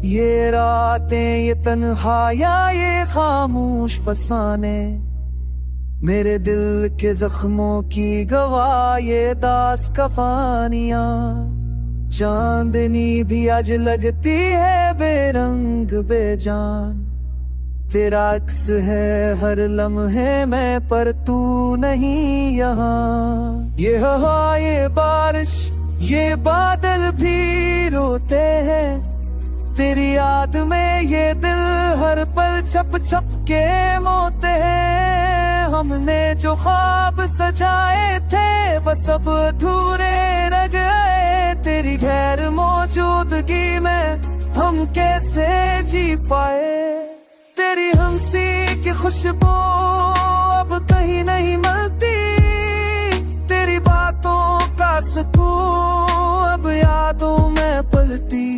ये रातें, ये तन्हाइयाँ, ये खामोश फसाने, मेरे दिल के जख्मों की गवाह ये दास कफानियाँ। चांदनी भी आज लगती है बेरंग बेजान, तेरा अक्स है हर लम्हे में पर तू नहीं यहाँ। ये हवा, ये बारिश, ये बादल भी रोते हैं, तेरी याद में ये दिल हर पल छप छप के मोते हैं। हमने जो ख्वाब सजाए थे बस अब अधूरे रह गए, तेरी गैर मौजूदगी में हम कैसे जी पाए। तेरी हंसी की खुशबू अब कहीं नहीं मिलती, तेरी बातों का सुकून अब यादों में पलटी।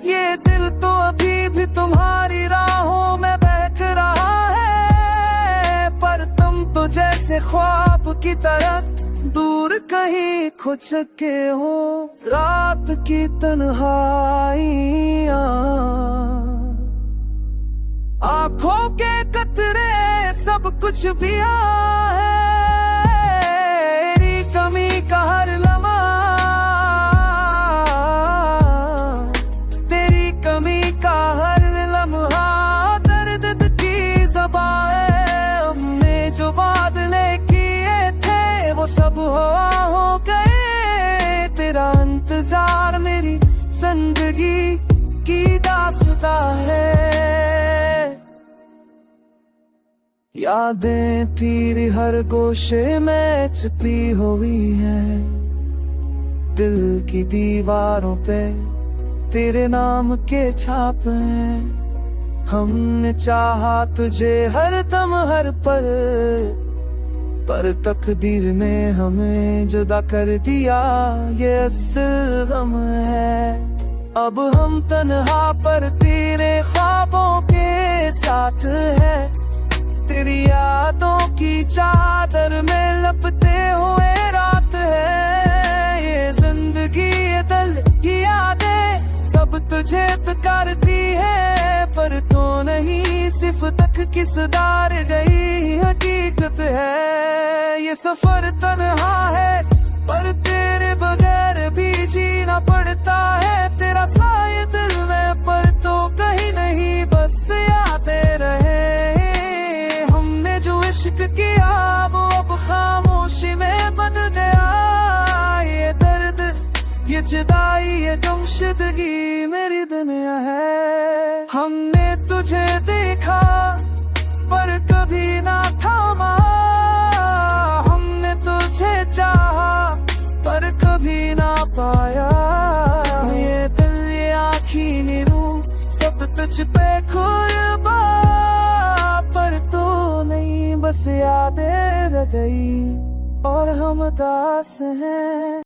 ये दिल तो अभी भी तुम्हारी राहों में बहक रहा है, पर तुम तो जैसे ख्वाब की तरह दूर कहीं खो चुके हो। रात की तन्हाइयाँ, आंखों के कतरे, सब कुछ भी है, तेरी कमी का हर लम्हा, तेरी कमी का हर लम्हा दर्द की ज़बां है। हमने जो वादे किए थे वो सब हो गए, तेरा इंतजार मेरी जिंदगी की दास्तां है। यादें तेरी हर गोशे में छिपी हुई है, दिल की दीवारों पे तेरे नाम के छाप हैं। हमने चाहा तुझे हर दम हर पल, पर तकदीर ने हमें जुदा कर दिया, ये असल गम है। अब हम तन्हा पर तेरे ख्वाबों के साथ है, तेरी यादों की चादर में लपटे हुए रात है। ये जिंदगी, ये दिल की यादें सब तुझे पुकारती है, पर तो नहीं सिर्फ तक की सुधार गई हकीकत है। ये सफर तन्हा है पर तेरे बगैर भी जीना पड़ता है, तेरा साए दिल में पर तो कहीं नहीं बस यादें रहे। इश्क किया वो अब खामोशी में बदल गया, ये दर्द, ये जुदाई, ये गुमशुदगी मेरी दुनिया है। हमने तुझे देखा पर कभी ना थामा, हमने तुझे चाहा पर कभी ना पाया। ये दिल, ये आँखी नीरू सब तुझ पे कुर्बान, पर तो नहीं बस यादें रह गई और हम दास हैं।